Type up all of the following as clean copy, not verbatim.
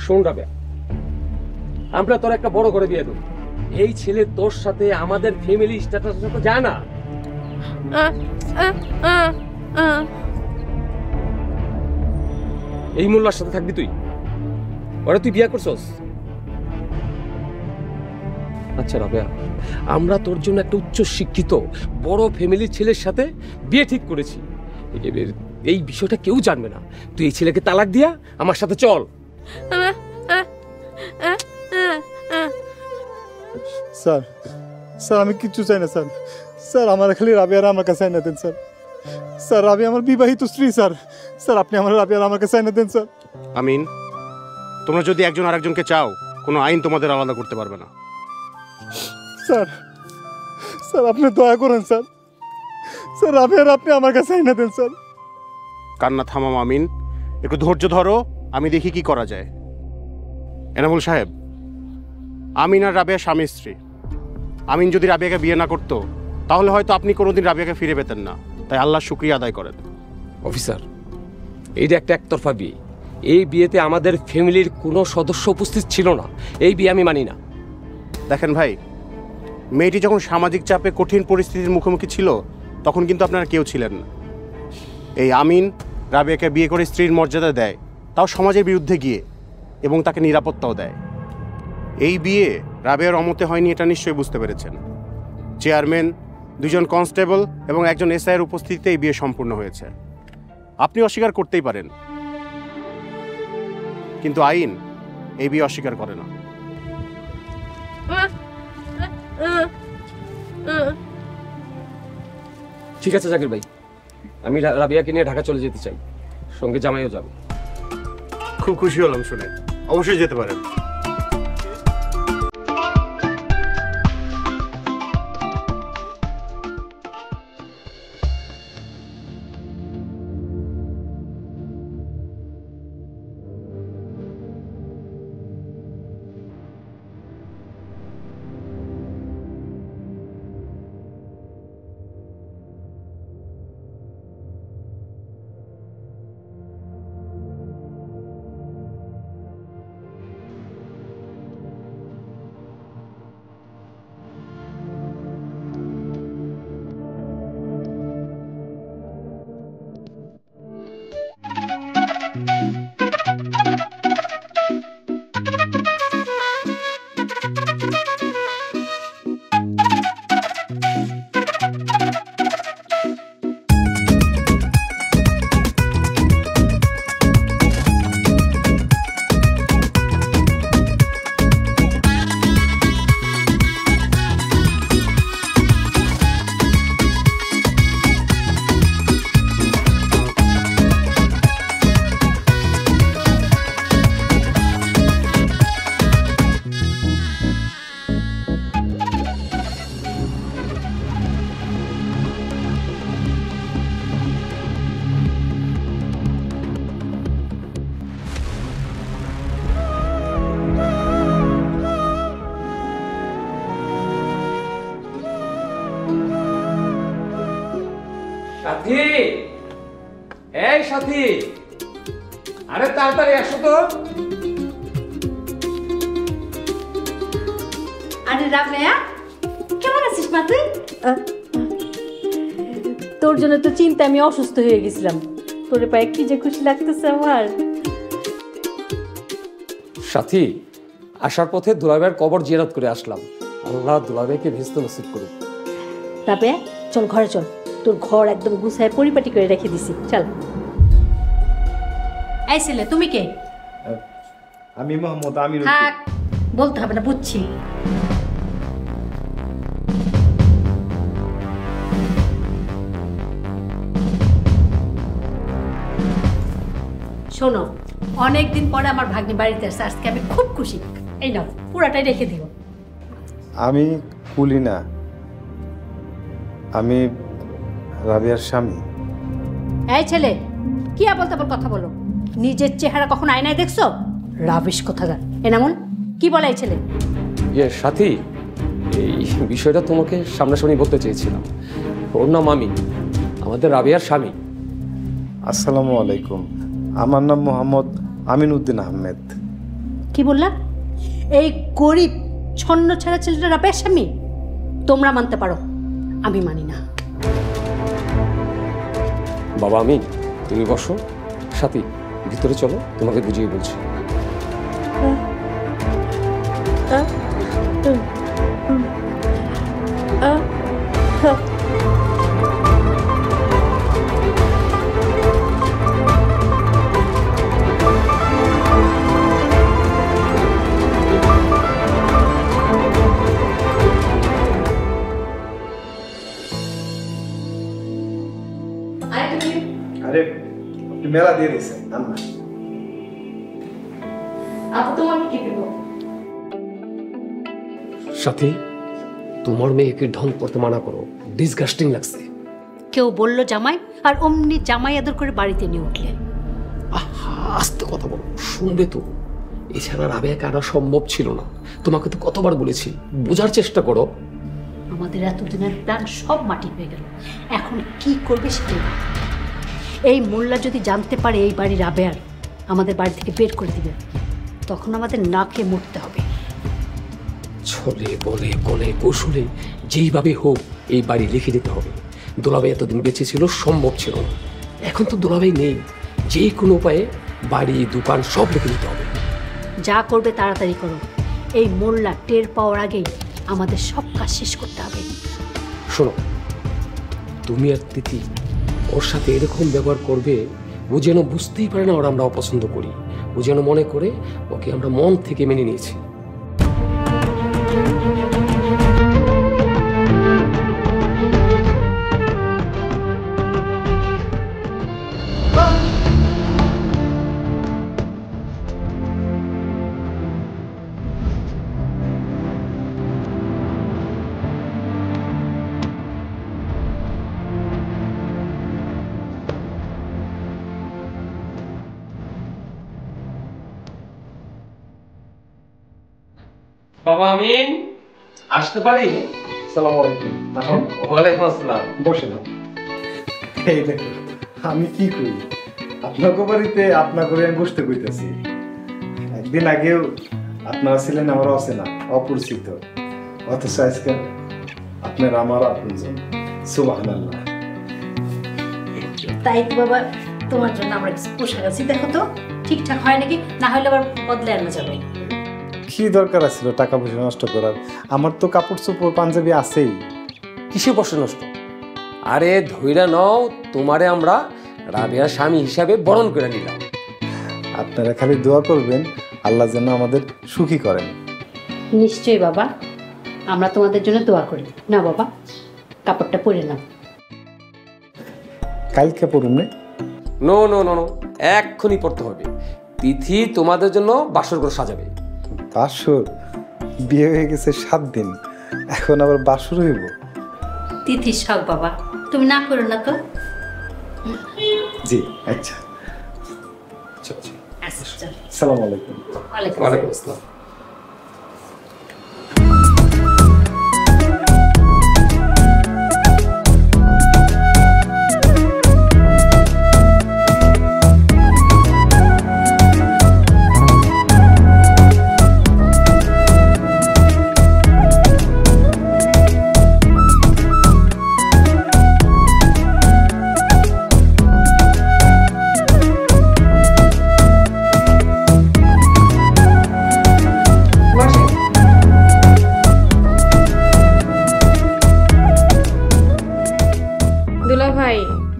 শোন রাবেয়া, আমরা তোর একটা বড় করে বিয়ে দেব। এই ছেলে তোর সাথে আমাদের ফ্যামিলি স্ট্যাটাসের সাথে যায় না। এই মোল্লার সাথে থাকবি তুই? ওরা তুই বিয়ে করছস? আচ্ছা রাবেয়া, আমরা তোর জন্য একটা উচ্চ শিক্ষিত বড় ফ্যামিলির ছেলের সাথে বিয়ে ঠিক করেছি। এই বিষয়টা কেউ জানবে না। তুই এই ছেলেকে তালাক দিয়া আমার সাথে চল। স্যার স্যার আমি কিচ্ছু চাই না স্যার। স্যার আমার খালি রাবেয়ার আমার কাছে আইনা দেন স্যার। স্যার রাবেয়া আমার বিবাহিত স্ত্রী স্যার। স্যার আপনি আমার রাবেয়ার আমার কাছে আইনা দেন স্যার। আমিন, তোমরা যদি একজন আরেকজনকে চাও, কোনো আইন তোমাদের আলাদা করতে পারবে না। স্যার স্যার আপনি দয়া করেন স্যার। স্যার রাবেয়ার আপনি আমার কাছে আইনা দেন স্যার। কান্না থামাম আমিন, একটু ধৈর্য ধরো, আমি দেখি কি করা যায়। এনামুল সাহেব, আমিন আর রাবেয়া স্বামী স্ত্রী। আমিন যদি রাবেয়াকে বিয়ে না করতো তাহলে হয়তো আপনি কোনোদিন রাবেয়াকে ফিরে পেতেন না। তাই আল্লাহর শুকরিয়া আদায় করেন। অফিসার, এইটা একটা একতরফা বিয়ে। এই বিয়েতে আমাদের ফ্যামিলির কোনো সদস্য উপস্থিত ছিল না। এই বিয়ে আমি মানি না। দেখেন ভাই, মেয়েটি যখন সামাজিক চাপে কঠিন পরিস্থিতির মুখোমুখি ছিল তখন কিন্তু আপনারা কেউ ছিলেন না। এই আমিন রাবেয়াকে বিয়ে করে স্ত্রীর মর্যাদা দেয়, তাও সমাজের বিরুদ্ধে গিয়ে, এবং তাকে নিরাপত্তাও দেয়। এই বিয়ে রাবেয়ার অমতে হয়নি, এটা নিশ্চয়ই বুঝতে পেরেছেন। চেয়ারম্যান, 2 জন কনস্টেবল এবং 1 জন এসআইয়ের উপস্থিতিতে এই বিয়ে সম্পূর্ণ হয়েছে। আপনি অস্বীকার করতেই পারেন, কিন্তু আইন এই বিয়ে অস্বীকার করে না। ঠিক আছে জাকির ভাই, আমি রাবিয়াকে নিয়ে ঢাকা চলে যেতে চাই, সঙ্গে জামাইও যাবে। খুব খুশি হলাম শুনে, অবশ্যই যেতে পারেন। সাথী, এই সাথী, আরে তাড়াতাড়ি আসো তো। আরে রাবেয়া, কেমন আছিস মা তুই? তোর জন্য তো চিন্তা আমি অসুস্থ হয়ে গেছিলাম। তোরে পায়ে কি যে খুশি লাগতেছে আমার। সাথী, আসার পথে দুলাভাইয়ের কবর জিয়ারত করে আসলাম। আল্লাহ দুলাভাইকে ভেস্ত নসিব করুক। রাবেয়া চল ঘরে চল, তোর ঘর একদম গুছায় পরিপাটি করে রেখে দিছি, চল। এই ছেলে, তুমি কে? আমি মোহাম্মদ আমির। থাক, বলতে হবে না, বুঝছি। শোনো, অনেকদিন পরে আমার ভাগ্নি বাড়িতে আসছে, আজকে আমি খুব খুশি। এই নাও, পুরাটাই রেখে দিও। আমি কুলি না, আমি রাবিয়ার স্বামী। এই ছেলে, কি আবল তাবল কথা বলো? নিজের চেহারা কখন আয়নায় দেখছো? রাবিশ কোথাকার। এনামুল, কি বলে এই ছেলে? সাথী, এই বিষয়টা তোমাকে সামনাসামনি বলতে চেয়েছিলাম। ওর নাম আমিন, আমাদের রাবিয়ার স্বামী। আসসালামু আলাইকুম, আমার নাম মোহাম্মদ আমিন উদ্দিন আহমেদ। কি বললা? এই গরিব ছন্ন ছাড়া ছেলেটা রাবেয়ার স্বামী? তোমরা মানতে পারো, আমি মানি না। বাবা আমিন, তুমি বসো, সাথী ভিতরে চলো, তোমাকে বুঝিয়ে বলছি। আরে আপনি মেলা দিয়ে দিয়েছেন আম্মা। আপু তোমাকে কি দেবো? সাথী, তোমার মেয়েকে ঢং করতে মানা করো, ডিসগাস্টিং লাগছে। কেউ বলল জামাই, আর অমনি জামাই আদর করে বাড়িতে নিয়ে উঠলে। আহা, আস্তে কথা বলো, শুনবে তো। এছাড়া রাবেয়াকে আনা সম্ভব ছিল না, তোমাকে তো কতবার বলেছি, বোঝার চেষ্টা করো। আমাদের এতদিনের প্ল্যান সব মাটি হয়ে গেল, এখন কি করবে সেটাই ভাবো। এই মোল্লা যদি জানতে পারে এই বাড়ি রাবেয়ার, আমাদের বাড়ি থেকে বের করে দিবে, তখন আমাদের নাকে মরতে হবে। ছলে বলে কলে কৌশলে যেইভাবে হোক এই বাড়ি লিখে দিতে হবে। দুলাভাই এতদিন বেঁচে ছিল, সম্ভব ছিল না। এখন তো দুলাভাই নেই, যে কোনো উপায়ে বাড়ি দোকান সব লিখে দিতে হবে। যা করবে তাড়াতাড়ি করো, এই মোল্লা টের পাওয়ার আগেই আমাদের সব কাজ শেষ করতে হবে। শোনো, তুমি আর তিথি ওর সাথে এরকম ব্যবহার করবে, ও যেন বুঝতেই পারে না ওরা আমরা অপছন্দ করি। ও যেন মনে করে ওকে আমরা মন থেকে মেনে নিয়েছি। বাবা আমিন, আসতে পারি? আসসালামু আলাইকুম। ওয়ালাইকুম আসসালাম। বসে না। এই দেখো, আমি কি করি, আপনাকে বাড়িতে আপনার করে আমি বসতে কইতাছি। একদিন আগেও আপনারা ছিলেন আমার অচেনা, অপরিচিত, অথচ আজকে আপনার আমার আপনজন। সুবহানাল্লাহ। তাই তো বাবা, তোমার জন্য আমরা কিছু পোশাক আছি, দেখো তো ঠিকঠাক হয় নাকি, না হলে আবার বদলে আনা যাবে। কি দরকার ছিল টাকা পয়সা নষ্ট করার? আমার তো কাপড় চোপড় পাঞ্জাবি আছেই। কিসে বসে নষ্ট? আরে ধইরা নাও, তোমারে আমরা রাবেয়ার স্বামী হিসাবে বরণ করে নিলাম। আপনারা খালি দোয়া করবেন আল্লাহ যেন আমাদের সুখী করেন। নিশ্চয়ই বাবা, আমরা তোমাদের জন্য দোয়া করি। না বাবা, কাপড়টা পরে নাও। কালকে পড়ুন না? নো নো নো নো, এক্ষুনি পড়তে হবে। তিথি তোমাদের জন্য বাসর ঘর সাজাবে। বাসর? বিয়ে হয়ে গেছে 7 দিন, এখন আবার বাসর হইব? তিথির শখ বাবা, তুমি না করো না তো। জি আচ্ছা। আচ্ছা, আসসালামু আলাইকুম। ওয়ালাইকুম আসসালাম।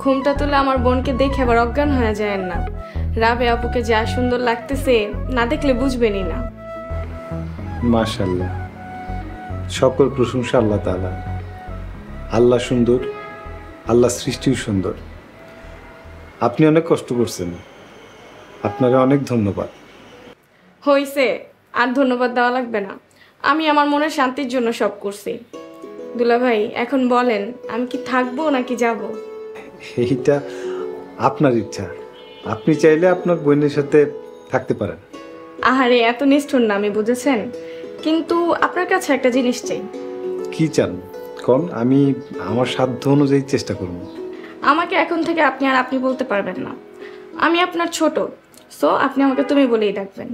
ঘুমটা তুলে আমার বোনকে দেখে আবার অজ্ঞান হয়ে যায় না। রাবে আপুকে যা সুন্দর লাগতেছে, না দেখলে বুঝবেনই না। মাশাআল্লাহ, সকল প্রশংসা আল্লাহ তাআলা। আল্লাহ সুন্দর, আল্লাহ সৃষ্টিও সুন্দর। আপনি অনেক কষ্ট করছেন, আপনাকে অনেক ধন্যবাদ। হইছে, আর ধন্যবাদ দেওয়া লাগবে না। আমি আমার মনের শান্তির জন্য সব করছি। দুলা ভাই, এখন বলেন আমি কি থাকবো নাকি যাব? এইটা আপনার ইচ্ছা, আপনি চাইলে আপনার বোনের সাথে থাকতে পারেন। আহারে, এত নিষ্ঠুর না আমি, বুঝেছেন? কিন্তু আপনার কাছে একটা জিনিস চাই। কি চান কোন? আমি আমার সাধ্য অনুযায়ী চেষ্টা করব। আমাকে এখন থেকে আপনি আর আপনি বলতে পারবেন না। আমি আপনার ছোট, সো আপনি আমাকে তুমি বলেই ডাকবেন।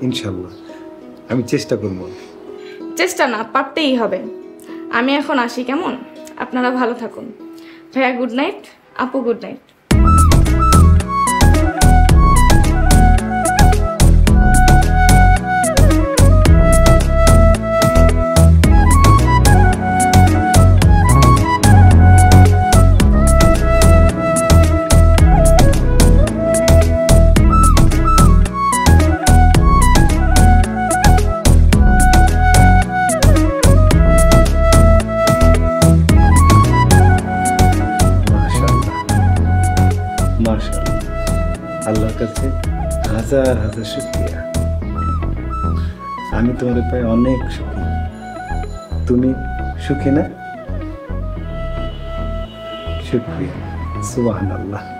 ইনশাল্লাহ আমি চেষ্টা করবো। চেষ্টা না, পারতেই হবে। আমি এখন আসি, কেমন? আপনারা ভালো থাকুন। ভাইয়া গুড নাইট, আপু গুড নাইট। মাশাআল্লাহ, আল্লাহর কাছে হাজার হাজার শুকরিয়া। আমি তোমার পায়ে অনেক সুখী। তুমি সুখী না? শুকরিয়া, সুবহানাল্লাহ।